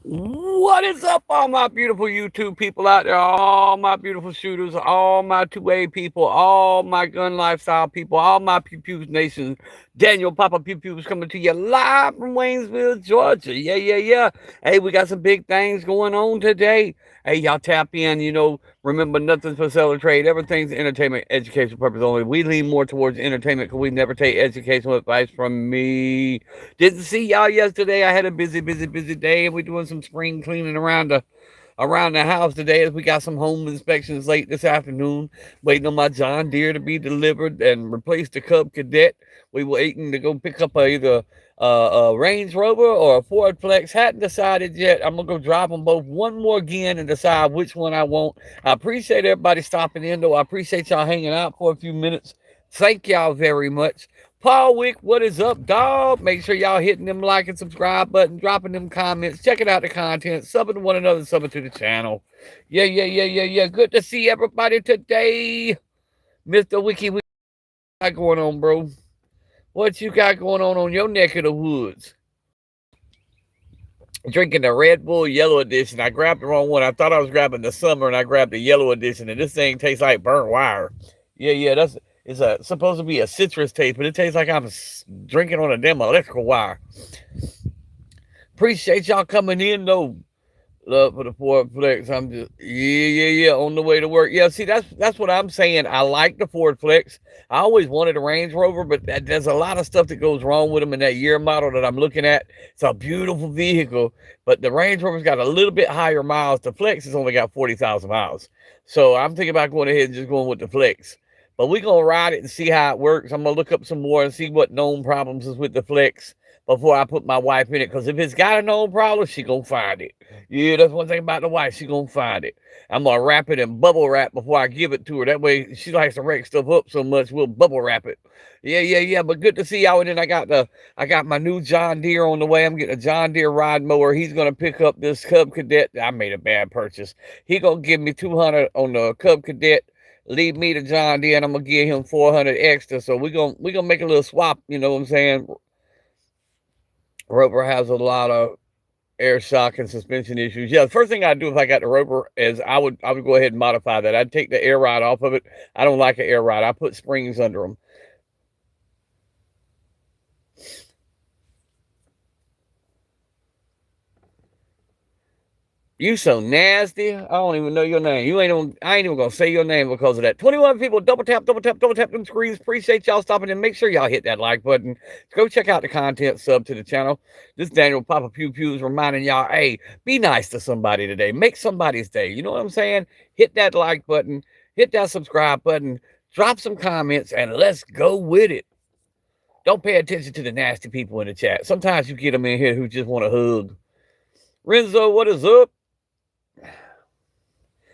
What is up, all my beautiful YouTube people out there, all my beautiful shooters, all my 2A people, all my gun lifestyle people, all my pewpews nations. Daniel Papa Pewpews coming to you live from Waynesville, Georgia. Yeah. Hey, we got some big things going on today. Hey, y'all tap in. Remember, nothing's for sale or trade. Everything's entertainment, education purpose only. We lean more towards entertainment because we never take educational advice from me. Didn't see y'all yesterday. I had a busy day, and we're doing some spring cleaning around the house today as we got some home inspections late this afternoon. Waiting on my John Deere to be delivered and replace the Cub Cadet. We were waiting to go pick up either a Range Rover or a Ford Flex. Hadn't decided yet. I'm gonna go drive them both one more again and decide which one I want. I appreciate everybody stopping in, though. I appreciate y'all hanging out for a few minutes. Thank y'all very much. Paul Wick, what is up, dog? Make sure y'all hitting them like and subscribe button, dropping them comments, checking out the content, subbing to one another, subbing to the channel. Yeah. Good to see everybody today. Mr. Wiki, what you got going on, bro? What you got going on your neck of the woods? Drinking the Red Bull Yellow Edition. I grabbed the wrong one. I thought I was grabbing the summer, and I grabbed the Yellow Edition, and this thing tastes like burnt wire. Yeah, it's supposed to be a citrus taste, but it tastes like I'm drinking on a damn electrical wire. Appreciate y'all coming in, though. Love for the Ford Flex. I'm just on the way to work. Yeah, see, that's what I'm saying. I like the Ford Flex. I always wanted a Range Rover, but there's a lot of stuff that goes wrong with them in that year model that I'm looking at. It's a beautiful vehicle, but the Range Rover's got a little bit higher miles. The Flex has only got 40,000 miles. So I'm thinking about going ahead and just going with the Flex. But we're going to ride it and see how it works. I'm going to look up some more and see what known problems is with the Flex before I put my wife in it. Because if it's got a known problem, she going to find it. Yeah, that's one thing about the wife. She going to find it. I'm going to wrap it in bubble wrap before I give it to her. That way, she likes to wreck stuff up so much, we'll bubble wrap it. Yeah. But good to see y'all. And then I got my new John Deere on the way. I'm getting a John Deere ride mower. He's going to pick up this Cub Cadet. I made a bad purchase. He going to give me $200 on the Cub Cadet. Leave me to John Deere, and I'm gonna give him 400 extra. So we're gonna make a little swap. You know what I'm saying? Rover has a lot of air shock and suspension issues. Yeah, the first thing I'd do if I got the Rover is I would go ahead and modify that. I'd take the air ride off of it. I don't like an air ride. I put springs under them. You so nasty. I don't even know your name. I ain't even gonna say your name because of that. 21 people, double tap them screens. Appreciate y'all stopping in. Make sure y'all hit that like button. Go check out the content, sub to the channel. This Daniel Papa Pewpews reminding y'all, hey, be nice to somebody today. Make somebody's day. You know what I'm saying? Hit that like button, hit that subscribe button, drop some comments, and let's go with it. Don't pay attention to the nasty people in the chat. Sometimes you get them in here who just want to hug. Renzo, what is up?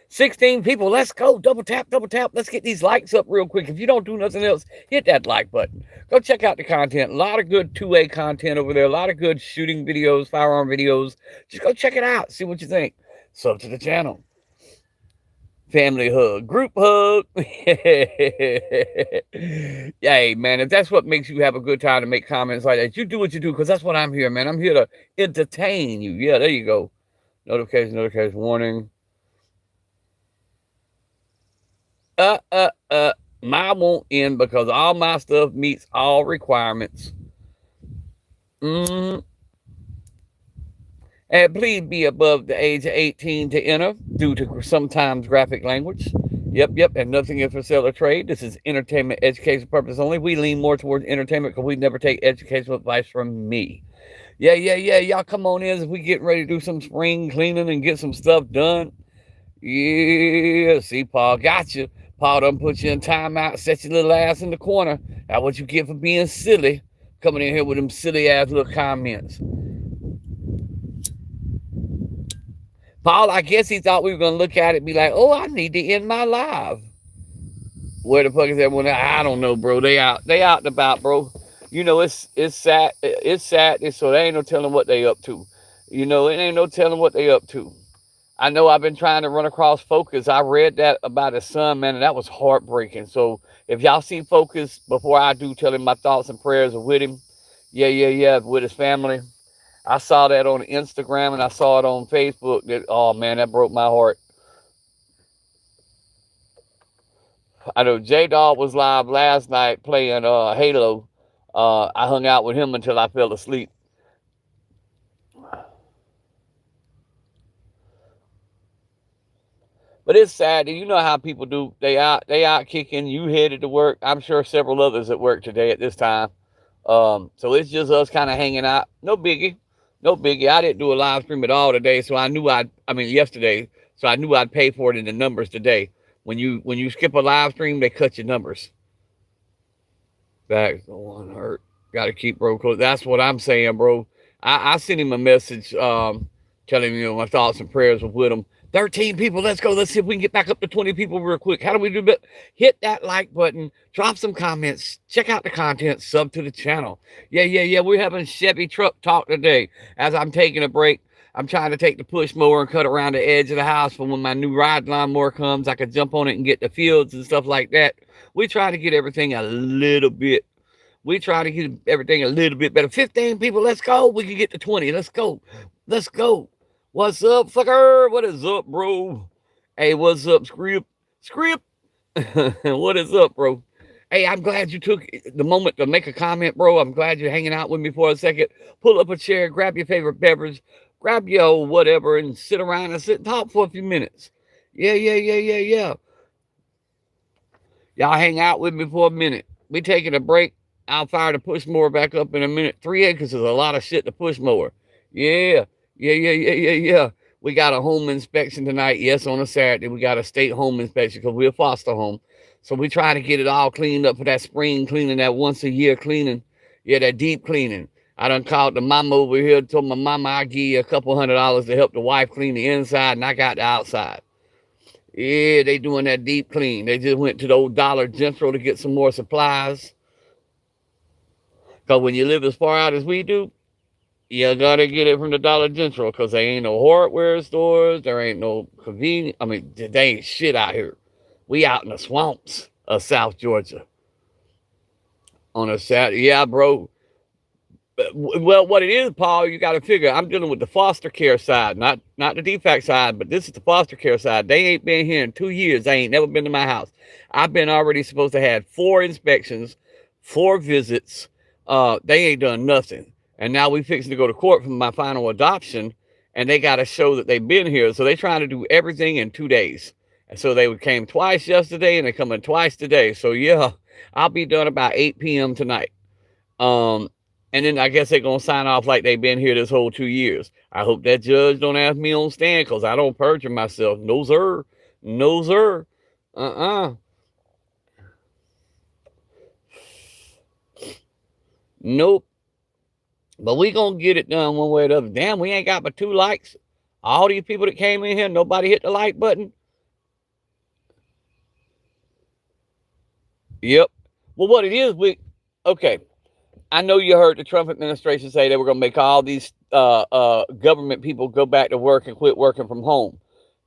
16 people. Let's go. Double tap. Let's get these likes up real quick. If you don't do nothing else, hit that like button. Go check out the content. A lot of good 2A content over there. A lot of good shooting videos, firearm videos. Just go check it out. See what you think. Sub to the channel. Family hug. Group hug. Hey, man, if that's what makes you have a good time to make comments like that, you do what you do because that's what I'm here, man. I'm here to entertain you. Yeah, there you go. Notification, warning. My won't end because all my stuff meets all requirements. And please be above the age of 18 to enter due to sometimes graphic language. Yep. And nothing is for sale or trade. This is entertainment, education purpose only. We lean more towards entertainment because we never take educational advice from me. Yeah. Y'all come on in as we get ready to do some spring cleaning and get some stuff done. Yeah. See, Paul got you. Paul done put you in timeout, set your little ass in the corner. That's what you get for being silly. Coming in here with them silly ass little comments. Paul, I guess he thought we were going to look at it and be like, oh, I need to end my live. Where the fuck is everyone? I don't know, bro. They out and about, bro. You know, it's sad. So there ain't no telling what they up to. You know, it ain't no telling what they up to. I know I've been trying to run across Focus. I read that about his son, man, and that was heartbreaking. So if y'all see Focus before I do, tell him my thoughts and prayers are with him. Yeah, with his family. I saw that on Instagram and I saw it on Facebook. That, oh man, that broke my heart. I know J-Dog was live last night playing Halo. I hung out with him until I fell asleep. But it's sad. You know how people do. They out kicking. You headed to work. I'm sure several others at work today at this time. So it's just us kind of hanging out. No biggie. No biggie. I didn't do a live stream at all today, so I knew yesterday, so I knew I'd pay for it in the numbers today. When you skip a live stream, they cut your numbers. Back's the one hurt. Got to keep bro close. That's what I'm saying, bro. I sent him a message telling him, my thoughts and prayers were with him. 13 people, let's go. Let's see if we can get back up to 20 people real quick. How do we do that? Hit that like button, drop some comments, check out the content, sub to the channel. Yeah. We're having Chevy truck talk today. As I'm taking a break, I'm trying to take the push mower and cut around the edge of the house for when my new ride lawnmower comes. I could jump on it and get the fields and stuff like that. We try to get everything a little bit. We try to get everything a little bit better. 15 people, let's go. We can get to 20. Let's go. Let's go. What's up, fucker? What is up, bro? Hey, what's up, Script? What is up, bro? Hey, I'm glad you took the moment to make a comment, bro. I'm glad you're hanging out with me for a second. Pull up a chair, grab your favorite beverage, grab your whatever, and sit around and sit and talk for a few minutes. Yeah. Y'all hang out with me for a minute. We taking a break. I'll fire the push mower back up in a minute. 3 acres is a lot of shit to push mower. Yeah. We got a home inspection tonight. Yes, on a Saturday. We got a state home inspection because we're a foster home. So we try to get it all cleaned up for that spring cleaning, that once a year cleaning. Yeah, that deep cleaning. I done called the mama over here, told my mama I'll give you a couple $100 to help the wife clean the inside, and I got the outside. Yeah, they doing that deep clean. They just went to the old Dollar General to get some more supplies. Because when you live as far out as we do, you gotta get it from the Dollar General because there ain't no hardware stores. There ain't no convenience. I mean, there ain't shit out here. We out in the swamps of South Georgia. On a Saturday. Yeah, bro. Well, what it is, Paul, you got to figure, I'm dealing with the foster care side, not the DFAC side, but this is the foster care side. They ain't been here in 2 years. They ain't never been to my house. I've been already supposed to have 4 inspections, 4 visits. They ain't done nothing. And now we fixing to go to court for my final adoption, and they got to show that they've been here. So they trying to do everything in 2 days. And so they came twice yesterday, and they coming twice today. So yeah, I'll be done about 8 p.m. tonight. And then I guess they're going to sign off like they've been here this whole 2 years. I hope that judge don't ask me on stand because I don't perjure myself. No, sir. No, sir. Nope. But we going to get it done one way or the other. Damn, we ain't got but 2 likes. All these people that came in here, nobody hit the like button. Yep. Well, what it is, okay. I know you heard the Trump administration say they were going to make all these government people go back to work and quit working from home.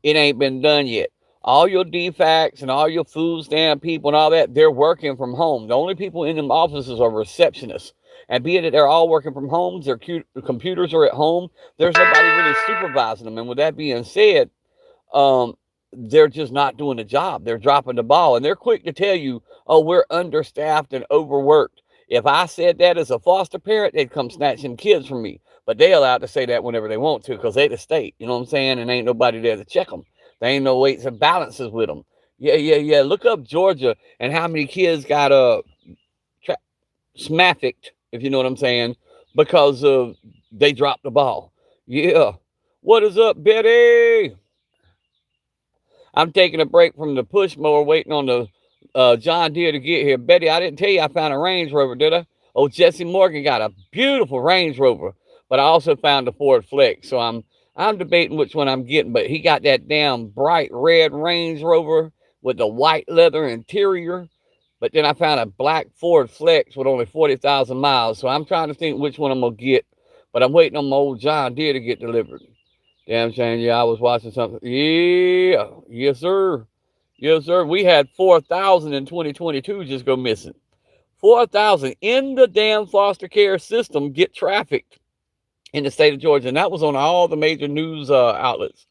It ain't been done yet. All your DFACs and all your food stamp people and all that, they're working from home. The only people in them offices are receptionists. And being that they're all working from home, their computers are at home, there's nobody really supervising them. And with that being said, they're just not doing the job. They're dropping the ball. And they're quick to tell you, oh, we're understaffed and overworked. If I said that as a foster parent, they'd come snatching kids from me. But they're allowed to say that whenever they want to because they the state. You know what I'm saying? And ain't nobody there to check them. There ain't no weights and balances with them. Yeah. Look up Georgia and how many kids got smafficked, if you know what I'm saying, because they dropped the ball. Yeah. What is up, Betty? I'm taking a break from the push mower, waiting on the John Deere to get here. Betty, I didn't tell you I found a Range Rover, did I? Oh, Jesse Morgan got a beautiful Range Rover, but I also found a Ford Flex. So I'm debating which one I'm getting, but he got that damn bright red Range Rover with the white leather interior. But then I found a black Ford Flex with only 40,000 miles. So I'm trying to think which one I'm going to get, but I'm waiting on my old John Deere to get delivered. Yeah, I'm saying, yeah, I was watching something. Yeah, yes, sir. Yes, sir. We had 4,000 in 2022 just go missing. 4,000 in the damn foster care system get trafficked. in the state of Georgia, and that was on all the major news outlets.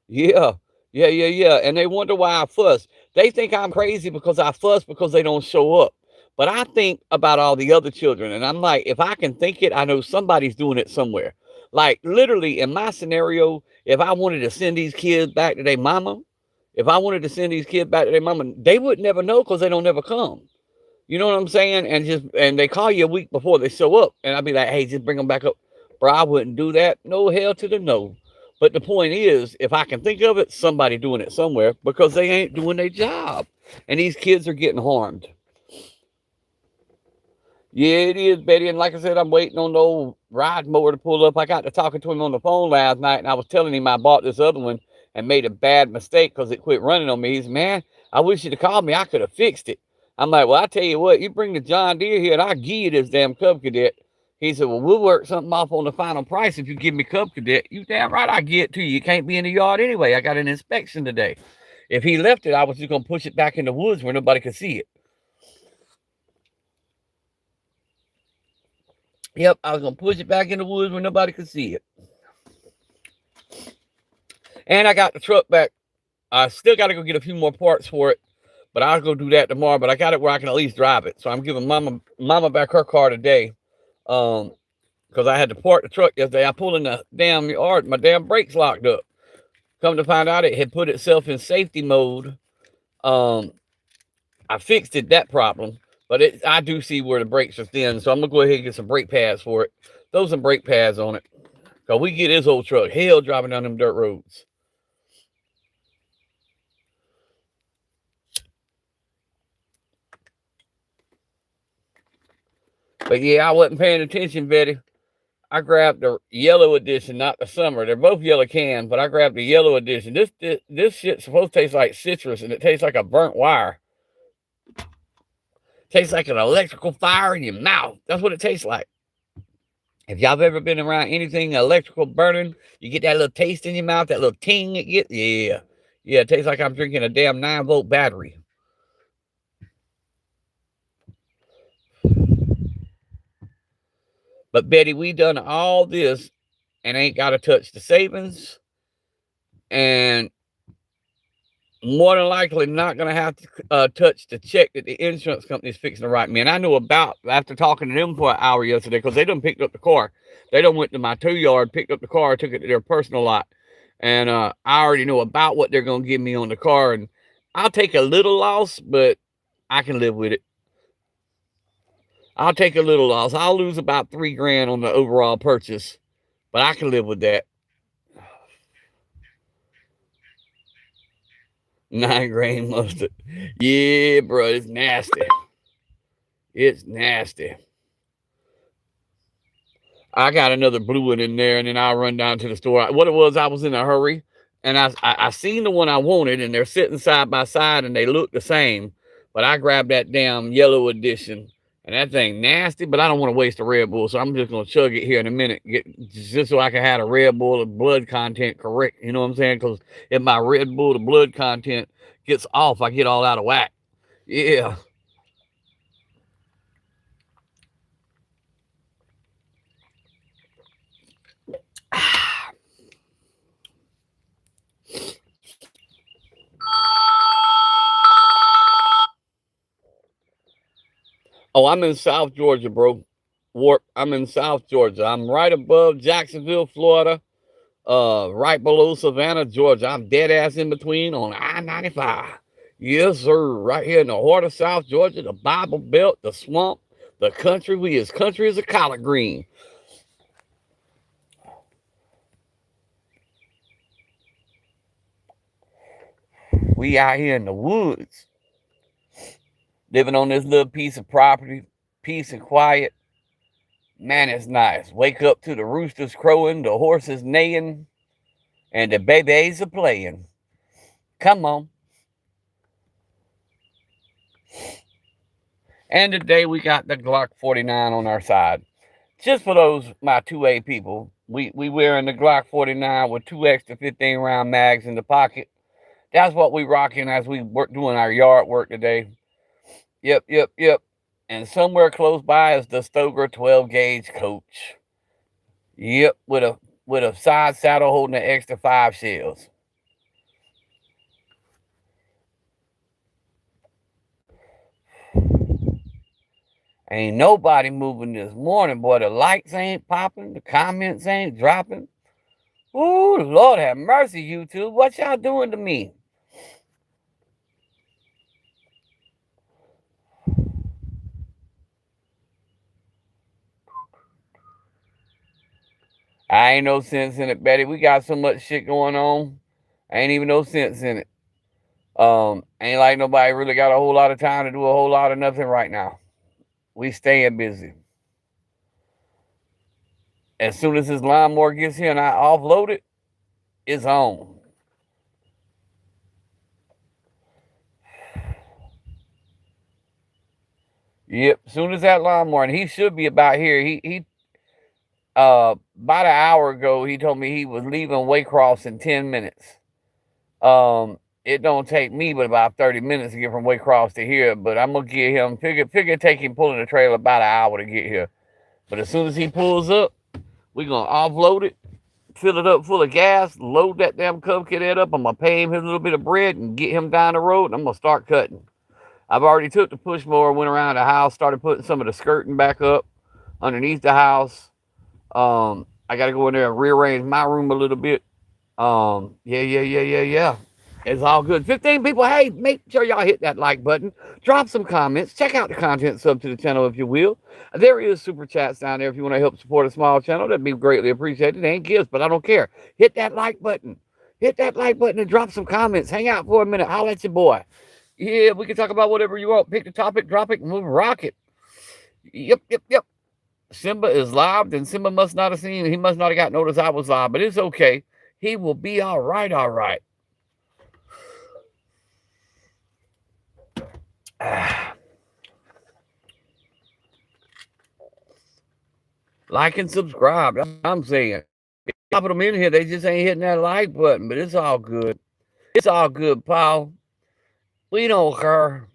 Yeah, yeah. And they wonder why I fuss. They think I'm crazy because I fuss because they don't show up. But I think about all the other children, and I'm like, if I can think it, I know somebody's doing it somewhere. Like literally in my scenario, if I wanted to send these kids back to their mama, if I wanted to send these kids back to their mama, they would never know because they don't never come. You know what I'm saying? And they call you a week before they show up, and I'd be like, hey, just bring them back up. Bro, I wouldn't do that. No, hell to the no. But the point is, if I can think of it, somebody doing it somewhere because they ain't doing their job, and these kids are getting harmed. Yeah, it is, Betty. And like I said, I'm waiting on the old ride mower to pull up. I got to talking to him on the phone last night, and I was telling him I bought this other one and made a bad mistake because it quit running on me. He said, man, I wish you'd have called me. I could have fixed it. I'm like, well, I tell you what, you bring the John Deere here, and I'll give you this damn Cub Cadet. He said, well, we'll work something off on the final price if you give me Cub Cadet. You damn right I get it to you. You can't be in the yard anyway. I got an inspection today. If he left it, I was just going to push it back in the woods where nobody could see it. Yep, I was going to push it back in the woods where nobody could see it. And I got the truck back. I still got to go get a few more parts for it, but I'll go do that tomorrow. But I got it where I can at least drive it. So I'm giving mama back her car today. Because I had to park the truck yesterday. I pulled in the damn yard. My damn brakes locked up. Come to find out, it had put itself in safety mode. I fixed it, that problem. But I do see where the brakes are thin. So I'm going to go ahead and get some brake pads for it. Throw some brake pads on it. Because we get this old truck. Hell driving down them dirt roads. But yeah, I wasn't paying attention, Betty. I grabbed the yellow edition, not the summer. They're both yellow cans, but I grabbed the yellow edition. This shit's supposed to taste like citrus, and it tastes like a burnt wire. It tastes like an electrical fire in your mouth. That's what it tastes like. If y'all have ever been around anything electrical burning, you get that little taste in your mouth, that little ting it gets. Yeah. Yeah, it tastes like I'm drinking a damn 9-volt battery. But Betty, we done all this and ain't got to touch the savings, and more than likely not going to have to touch the check that the insurance company is fixing to write me. And I know about, after talking to them for an hour yesterday, because they done picked up the car. They done went to my 2-yard, picked up the car, took it to their personal lot. And I already know about what they're going to give me on the car. And I'll take a little loss, but I can live with it. I'll take a little loss. I'll lose about $3,000 on the overall purchase, but I can live with that. 9 grain mustard. Yeah, bro, it's nasty. It's nasty. I got another blue one in there, and then I'll run down to the store. What it was, I was in a hurry, and I seen the one I wanted, and they're sitting side by side, and they look the same. But I grabbed that damn yellow edition. And that thing nasty, but I don't want to waste a Red Bull, so I'm just going to chug it here in a minute, just so I can have a Red Bull, the blood content correct. You know what I'm saying? Because if my Red Bull, the blood content gets off, I get all out of whack. Yeah. Oh, I'm in South Georgia, bro. Warp. I'm in South Georgia. I'm right above Jacksonville, Florida. Right below Savannah, Georgia. I'm dead ass in between on I-95. Yes, sir. Right here in the heart of South Georgia, the Bible Belt, the swamp, the country. We as country as a collard green. We out here in the woods, living on this little piece of property, peace and quiet. Man, it's nice. Wake up to the roosters crowing, the horses neighing, and the babies are playing. Come on. And today we got the Glock 49 on our side. Just for those, my 2A people, we wearing the Glock 49 with 2 extra 15-round mags in the pocket. That's what we rocking as we work doing our yard work today. Yep. And somewhere close by is the Stoker 12-gauge Coach. Yep, with a side saddle holding an extra 5 shells. Ain't nobody moving this morning, boy. The lights ain't popping, the comments ain't dropping. Ooh, Lord have mercy, YouTube. What y'all doing to me? I ain't no sense in it, Betty. We got so much shit going on. Ain't even no sense in it. Ain't like nobody really got a whole lot of time to do a whole lot of nothing right now. We staying busy. As soon as this lawnmower gets here and I offload it, it's on. Yep, as soon as that lawnmower, and he should be about here. He about an hour ago, he told me he was leaving Waycross in 10 minutes. It don't take me but about 30 minutes to get from Waycross to here, but I'm gonna get him, figure take him pulling the trailer about an hour to get here. But as soon as he pulls up, we're gonna offload it, fill it up full of gas, load that damn cub kit head up. I'm gonna pay him his little bit of bread and get him down the road, and I'm gonna start cutting. I've already took the push mower, went around the house, started putting some of the skirting back up underneath the house. I got to go in there and rearrange my room a little bit. Yeah. It's all good. 15 people. Hey, make sure y'all hit that like button. Drop some comments. Check out the content sub to the channel if you will. There is super chats down there if you want to help support a small channel. That'd be greatly appreciated. It ain't gifts, but I don't care. Hit that like button. Hit that like button and drop some comments. Hang out for a minute. Holla at your boy. Yeah, we can talk about whatever you want. Pick the topic, drop it, and we'll rock it. Yep. Simba is live, then Simba must not have seen. He must not have got notice I was live, but it's okay. He will be all right. Like and subscribe. That's what I'm saying. Popping them in here, they just ain't hitting that like button, but it's all good. It's all good, pal. We don't care.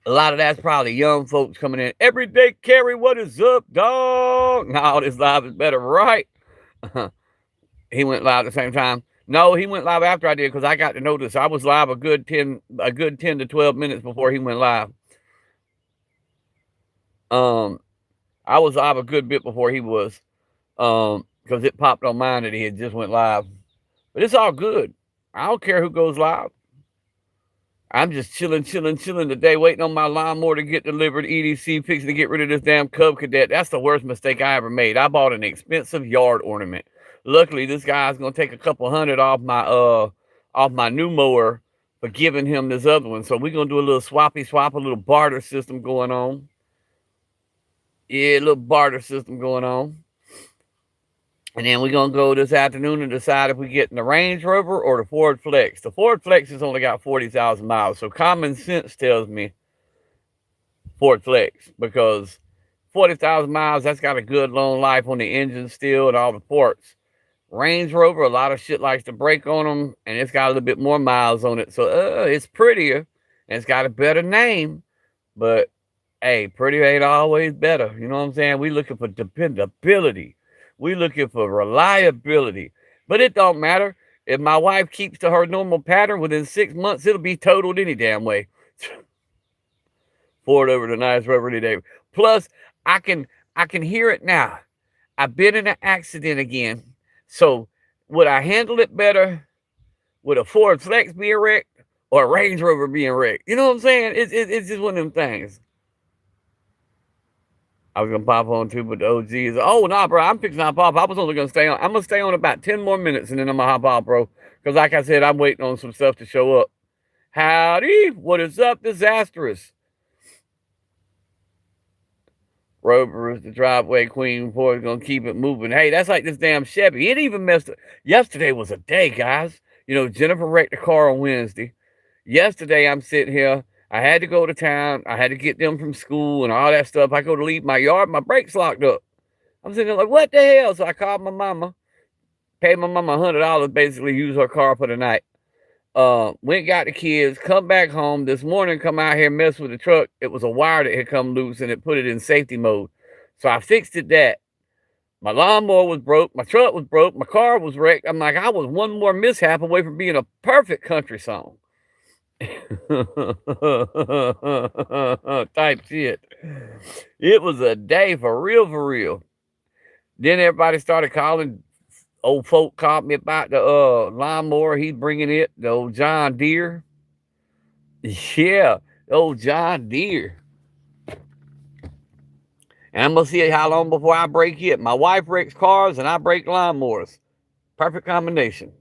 A lot of that's probably young folks coming in. Everyday Carry, what is up, dog? No, this live is better, right? He went live at the same time. No, he went live after I did because I got to notice. I was live a good 10 to 12 minutes before he went live. I was live a good bit before he was. Because it popped on mine that he had just went live. But it's all good. I don't care who goes live. I'm just chilling today, waiting on my lawnmower to get delivered. E.D.C. fixing to get rid of this damn Cub Cadet. That's the worst mistake I ever made. I bought an expensive yard ornament. Luckily, this guy's gonna take a couple $100 off my new mower for giving him this other one. So we're gonna do a little swappy swap, a little barter system going on. Yeah, a little barter system going on. And then we're going to go this afternoon and decide if we get in the Range Rover or the Ford Flex. The Ford Flex has only got 40,000 miles. So common sense tells me Ford Flex. Because 40,000 miles, that's got a good long life on the engine still and all the parts. Range Rover, a lot of shit likes to break on them. And it's got a little bit more miles on it. So it's prettier. And it's got a better name. But, hey, pretty ain't always better. You know what I'm saying? We looking for dependability. We looking for reliability. But it don't matter. If my wife keeps to her normal pattern, within 6 months, it'll be totaled any damn way. Ford over the nice rubber today. Plus, I can hear it now. I've been in an accident again. So, would I handle it better with a Ford Flex being wrecked or a Range Rover being wrecked? You know what I'm saying? It's just one of them things. I was gonna pop on too, but the OG is nah, bro. I'm fixing to pop. I was only gonna stay on. I'm gonna stay on about 10 more minutes and then I'm gonna hop off, bro. Because like I said, I'm waiting on some stuff to show up. Howdy, what is up, disastrous? Rover is the driveway queen. Boy's gonna keep it moving. Hey, that's like this damn Chevy. It even messed up. Yesterday was a day, guys. You know, Jennifer wrecked the car on Wednesday. Yesterday, I'm sitting here. I had to go to town. I had to get them from school and all that stuff. I go to leave my yard. My brakes locked up. I'm sitting there like, what the hell? So I called my mama, paid my mama $100, basically use her car for the night. Went got the kids, come back home this morning, come out here, mess with the truck. It was a wire that had come loose and it put it in safety mode. So I fixed it that. My lawnmower was broke, my truck was broke, my car was wrecked. I'm like, I was one more mishap away from being a perfect country song. Type shit. It was a day for real, for real. Then everybody started calling. Old folk called me about the lawnmower. He's bringing it, the old John Deere. Yeah, the old John Deere. And I'm gonna see how long before I break it. My wife breaks cars and I break lawnmowers. Perfect combination.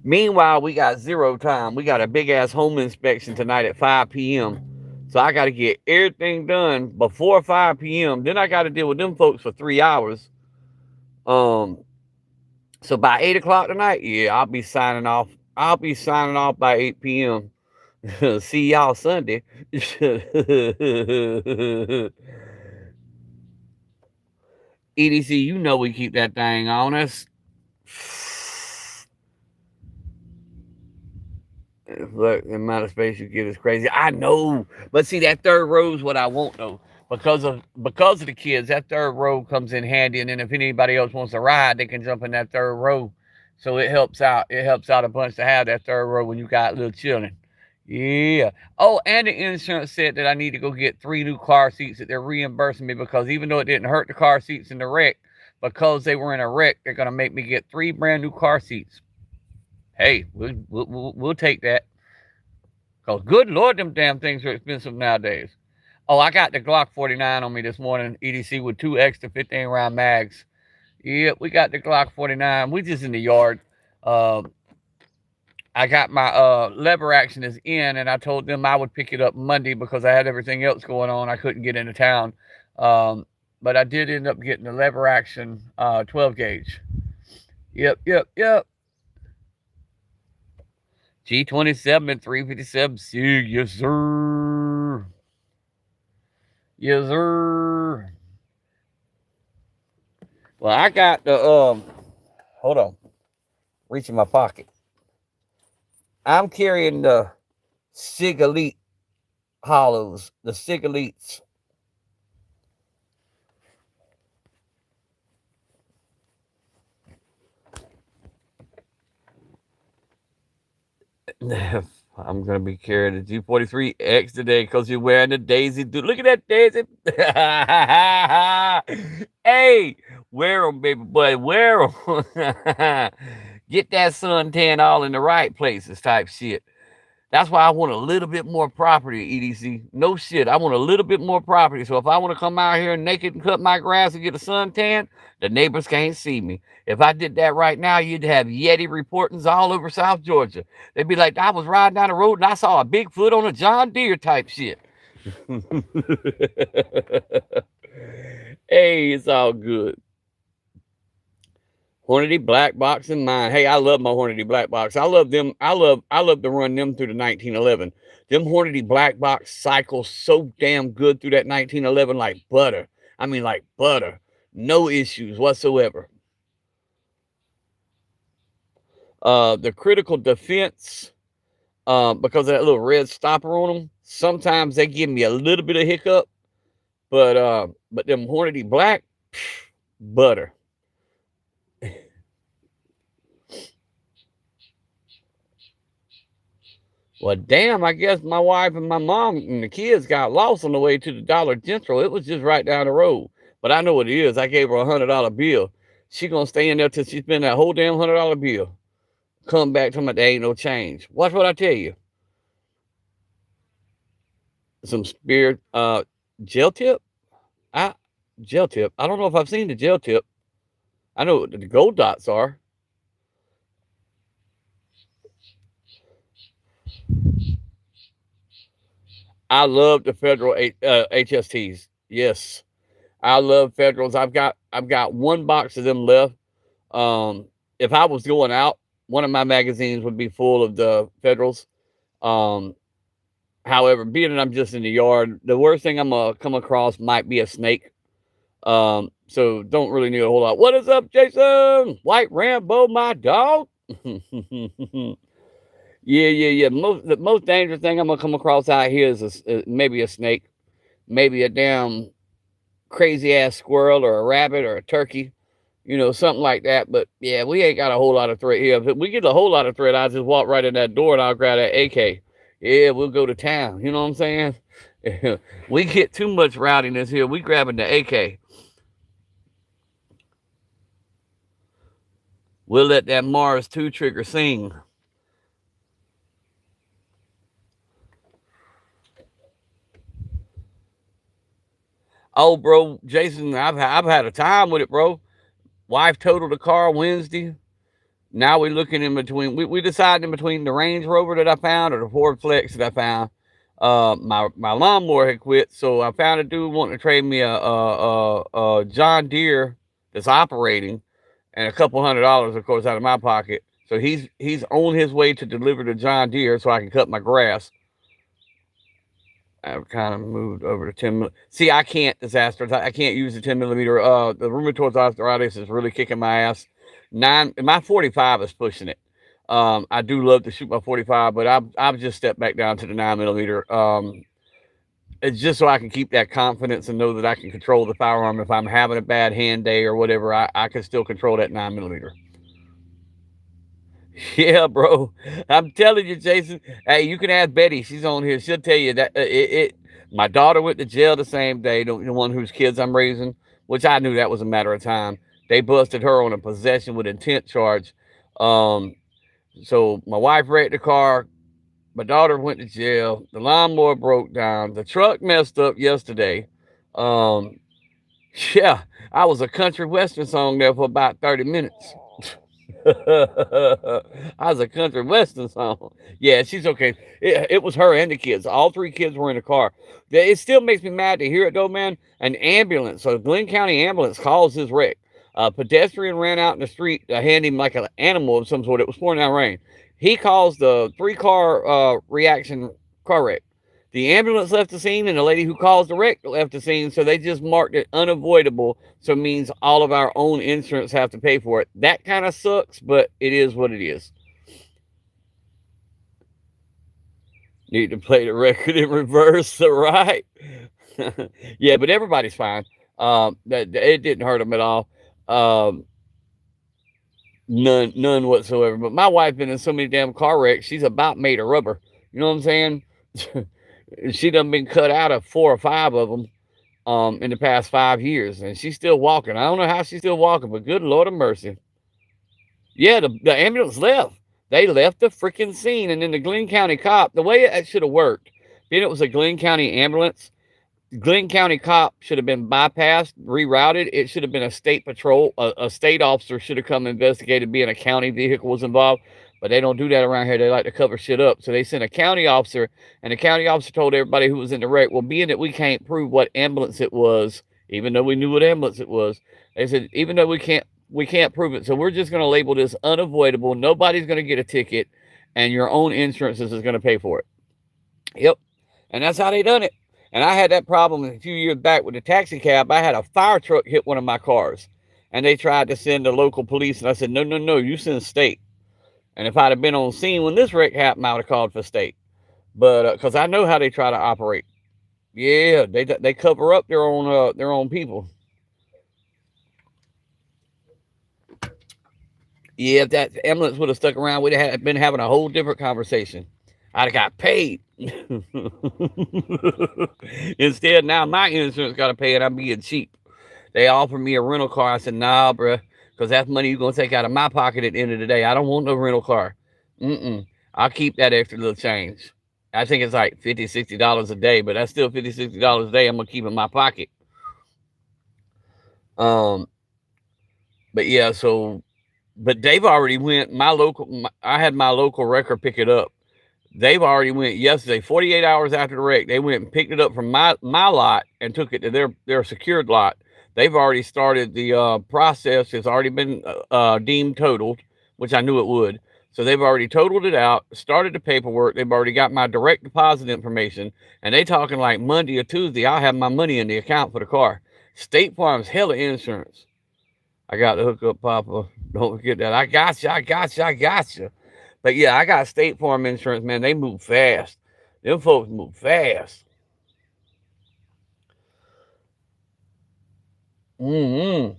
Meanwhile, we got zero time. We got a big ass home inspection tonight at 5 p.m. So I got to get everything done before 5 p.m. Then I got to deal with them folks for 3 hours. So by 8 o'clock tonight, yeah, I'll be signing off. I'll be signing off by 8 p.m. See y'all Sunday. E.D.C, you know we keep that thing on us. Look, the amount of space you get is crazy. I know, but see, that third row is what I want though, because of the kids. That third row comes in handy, and then if anybody else wants to ride, they can jump in that third row. So it helps out. It helps out a bunch to have that third row when you got little children. Yeah. Oh, and the insurance said that I need to go get 3 new car seats that they're reimbursing me, because even though it didn't hurt the car seats in the wreck, because they were in a wreck, they're gonna make me get 3 brand new car seats. Hey, we'll take that. Because good Lord, them damn things are expensive nowadays. Oh, I got the Glock 49 on me this morning, E.D.C, with 2 extra 15 round mags. Yeah, we got the Glock 49. We just in the yard. I got my lever action is in, and I told them I would pick it up Monday because I had everything else going on. I couldn't get into town. But I did end up getting the lever action 12 gauge. Yep. G27 and 357 SIG, yes sir. Yes sir. Well, I got the hold on. Reach in my pocket. I'm carrying the SIG Elite hollows, the SIG Elites. I'm gonna be carrying the G43X today because you're wearing the Daisy. Dude, look at that Daisy. Hey, wear them, baby boy, wear them. Get that suntan all in the right places, type shit. That's why I want a little bit more property, E.D.C. No shit. I want a little bit more property. So if I want to come out here naked and cut my grass and get a suntan, the neighbors can't see me. If I did that right now, you'd have Yeti reportings all over South Georgia. They'd be like, I was riding down the road and I saw a Bigfoot on a John Deere type shit. Hey, it's all good. Hornady black box in mine. Hey, I love my Hornady black box. I love them. I love to run them through the 1911. Them Hornady black box cycle so damn good through that 1911 like butter. I mean, like butter. No issues whatsoever. The critical defense, because of that little red stopper on them, sometimes they give me a little bit of hiccup. But them Hornady black, butter. Well, damn, I guess my wife and my mom and the kids got lost on the way to the Dollar General. It was just right down the road. But I know what it is. I gave her $100 bill. She gonna stay in there till she spend that whole damn $100 bill. Come back to me, there ain't no change. Watch what I tell you. Some Spirit gel tip. Gel tip. I don't know if I've seen the gel tip. I know what the gold dots are. I love the federal HSTs. Yes, I love federals. I've got 1 box of them left. If I was going out, one of my magazines would be full of the federals. However, being that I'm just in the yard, the worst thing I'm gonna come across might be a snake. So don't really need a whole lot. What is up, Jason? White Rambo, my dog. Yeah. The most dangerous thing I'm gonna come across out here is maybe a snake, maybe a damn crazy ass squirrel or a rabbit or a turkey, something like that. But yeah, we ain't got a whole lot of threat here. If we get a whole lot of threat, I'll just walk right in that door and I'll grab that AK. Yeah, we'll go to town. You know what I'm saying? We get too much rowdiness here. We grabbing the AK. We'll let that Mars 2 trigger sing. Oh, bro, Jason, I've had a time with it, bro. Wife totaled the car Wednesday. Now we're looking in between. We decided in between the Range Rover that I found or the Ford Flex that I found. My lawnmower had quit, so I found a dude wanting to trade me a John Deere that's operating, and a couple $100, of course, out of my pocket. So he's on his way to deliver the John Deere so I can cut my grass. I've kind of moved over to 10 millimeter. See, I can't I can't use the 10 millimeter. The rheumatoid arthritis is really kicking my ass. My 45 is pushing it. I do love to shoot my 45, but I've just stepped back down to the 9 millimeter. It's just so I can keep that confidence and know that I can control the firearm. If I'm having a bad hand day or whatever, I can still control that 9 millimeter. Yeah, bro. I'm telling you, Jason. Hey, you can ask Betty. She's on here. She'll tell you that my daughter went to jail the same day, the one whose kids I'm raising, which I knew that was a matter of time. They busted her on a possession with intent charge. So my wife wrecked the car. My daughter went to jail. The lawnmower broke down. The truck messed up yesterday. Yeah, I was a country western song there for about 30 minutes. I was a country western song. Yeah, she's okay. It was her and the kids. All 3 kids were in the car. It still makes me mad to hear it though, man. An ambulance, a Glenn County ambulance, caused this wreck. A pedestrian ran out in the street, hand him like an animal of some sort. It was pouring down rain. He caused a 3-car reaction car wreck. The ambulance left the scene, and the lady who caused the wreck left the scene, so they just marked it unavoidable, so it means all of our own insurance have to pay for it. That kind of sucks, but it is what it is. Need to play the record in reverse, right? Yeah, but everybody's fine. It didn't hurt them at all. None whatsoever. But my wife been in so many damn car wrecks, she's about made of rubber. You know what I'm saying? She done been cut out of 4 or 5 of them in the past 5 years, and she's still walking. I don't know how she's still walking, but good Lord of mercy. Yeah, the ambulance left. They left the freaking scene, and then the Glenn County cop, the way it should have worked, being it was a Glenn County ambulance, Glenn County cop should have been bypassed, rerouted. It should have been a state patrol. A state officer should have come investigated being a county vehicle was involved. But they don't do that around here. They like to cover shit up. So they sent a county officer, and the county officer told everybody who was in the wreck, well, being that we can't prove what ambulance it was, even though we knew what ambulance it was, they said, even though we can't prove it, so we're just going to label this unavoidable. Nobody's going to get a ticket, and your own insurance is going to pay for it. Yep. And that's how they done it. And I had that problem a few years back with the taxi cab. I had a fire truck hit one of my cars, and they tried to send the local police, and I said, no, you send state. And if I'd have been on scene when this wreck happened, I would have called for state. But because I know how they try to operate. Yeah, they cover up their own people. Yeah, if that ambulance would have stuck around, we'd have been having a whole different conversation. I'd have got paid. Instead, now my insurance got to pay it. I'm being cheap. They offered me a rental car. I said, nah, bruh, because that's money you're going to take out of my pocket at the end of the day. I don't want no rental car. I'll keep that extra little change. I think it's like $50, $60 a day, but that's still $50, $60 a day I'm going to keep in my pocket. But yeah, so, but they've already went, I had my local wrecker pick it up. They've already went yesterday, 48 hours after the wreck. They went and picked it up from my lot and took it to their secured lot. They've already started the process. It's already been deemed totaled, which I knew it would. So they've already totaled it out, started the paperwork. They've already got my direct deposit information. And they talking like Monday or Tuesday, I'll have my money in the account for the car. State Farm's hella insurance. I got to hook up, Papa. Don't forget that. I got you. But yeah, I got State Farm insurance, man. They move fast. Them folks move fast. Mm-hmm.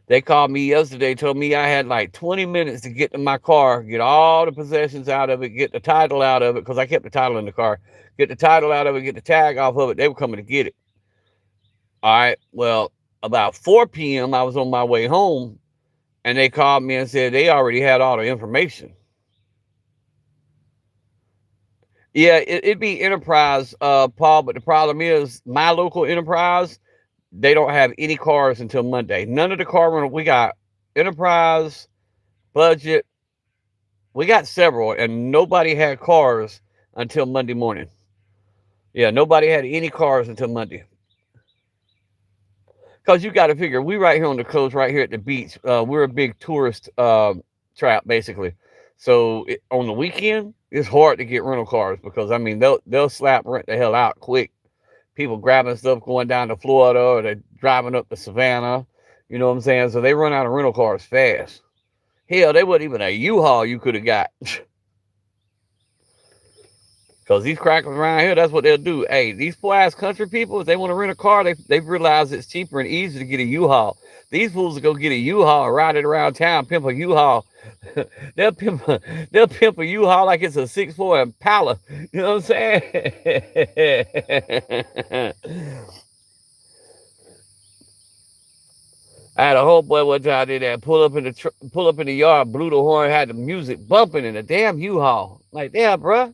They called me yesterday, told me I had like 20 minutes to get to my car, get all the possessions out of it, get the title out of it, because I kept the title in the car, get the title out of it, get the tag off of it. They were coming to get it. All right. Well, about 4 p.m., I was on my way home, and they called me and said they already had all the information. Yeah, it'd be Enterprise, Paul, but the problem is my local Enterprise, they don't have any cars until Monday. None of the car rental. We got Enterprise, Budget. We got several, and nobody had cars until Monday morning. Yeah, nobody had any cars until Monday. Because you got to figure, we right here on the coast, right here at the beach. We're a big tourist trap, basically. So on the weekend, it's hard to get rental cars because I mean they'll slap rent the hell out quick. People grabbing stuff going down to Florida or they're driving up to Savannah. You know what I'm saying? So they run out of rental cars fast. Hell, they wasn't even a U-Haul you could have got. Because these crackers around here, that's what they'll do. Hey, these poor ass country people, if they want to rent a car, they've realized it's cheaper and easier to get a U-Haul. These fools will go get a U-Haul, ride it around town, pimp a U-Haul. they'll pimp a U-Haul like it's a 6'4" Impala. You know what I'm saying? I had a homeboy one time did that. Pull up in the yard, blew the horn, had the music bumping in a damn U-Haul. Like, damn, bruh.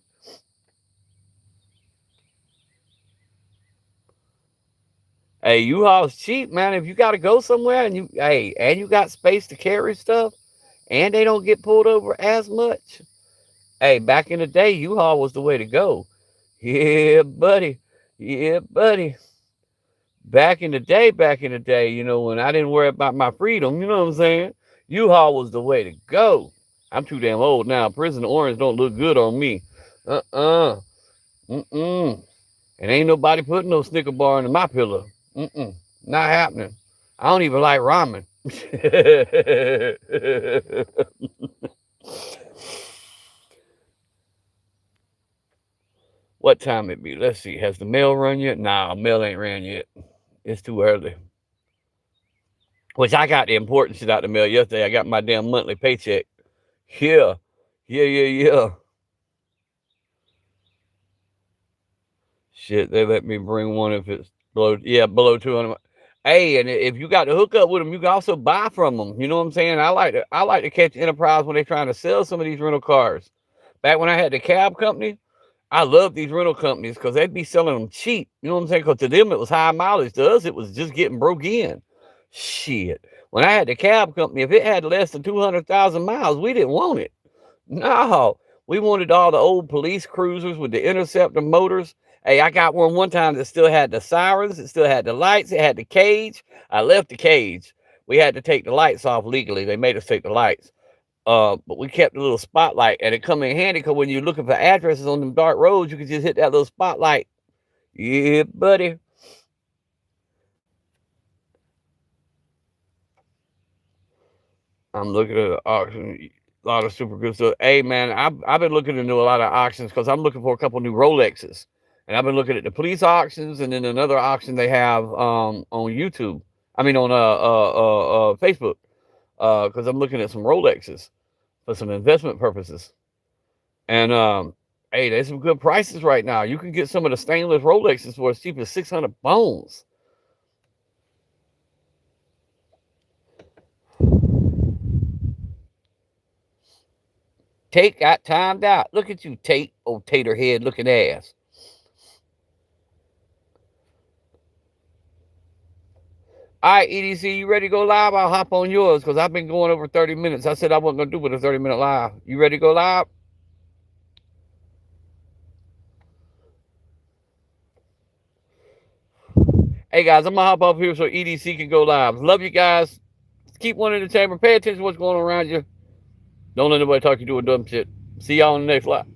Hey, U-Haul's cheap, man. If you got to go somewhere and you got space to carry stuff, and they don't get pulled over as much. Hey, back in the day, U-Haul was the way to go. Yeah, buddy. Yeah, buddy. Back in the day, you know, when I didn't worry about my freedom, you know what I'm saying? U-Haul was the way to go. I'm too damn old now. Prison orange don't look good on me. Mm-mm. And ain't nobody putting no Snicker bar into my pillow. Not happening. I don't even like ramen. What time it be? Let's see. Has the mail run yet? Nah, mail ain't ran yet. It's too early. Which I got the important shit out the mail yesterday. I got my damn monthly paycheck. Yeah. Shit, they let me bring one if it's below 200. Hey, and if you got to hook up with them, you can also buy from them. You know what I'm saying? I like to catch Enterprise when they're trying to sell some of these rental cars. Back when I had the cab company, I love these rental companies because they'd be selling them cheap. You know what I'm saying? Because to them, it was high mileage. To us, it was just getting broke in. Shit. When I had the cab company, if it had less than 200,000 miles, we didn't want it. No. We wanted all the old police cruisers with the Interceptor motors. Hey, I got one time that still had the sirens. It still had the lights. It had the cage. I left the cage. We had to take the lights off legally. They made us take the lights. But we kept the little spotlight, and it come in handy because when you're looking for addresses on them dark roads, you can just hit that little spotlight. Yeah, buddy. I'm looking at an auction. A lot of super good stuff. Hey, man, I've been looking into a lot of auctions because I'm looking for a couple new Rolexes. And I've been looking at the police auctions and then another auction they have on YouTube. I mean, on Facebook. Because I'm looking at some Rolexes for some investment purposes. And hey, there's some good prices right now. You can get some of the stainless Rolexes for as cheap as 600 bones. Tate got timed out. Look at you, Tate, old tater head looking ass. All right, E.D.C, you ready to go live? I'll hop on yours because I've been going over 30 minutes. I said I wasn't going to do with a 30-minute live. You ready to go live? Hey, guys, I'm going to hop up here so E.D.C can go live. Love you guys. Keep one in the chamber. Pay attention to what's going on around you. Don't let nobody talk you doing dumb shit. See y'all on the next live.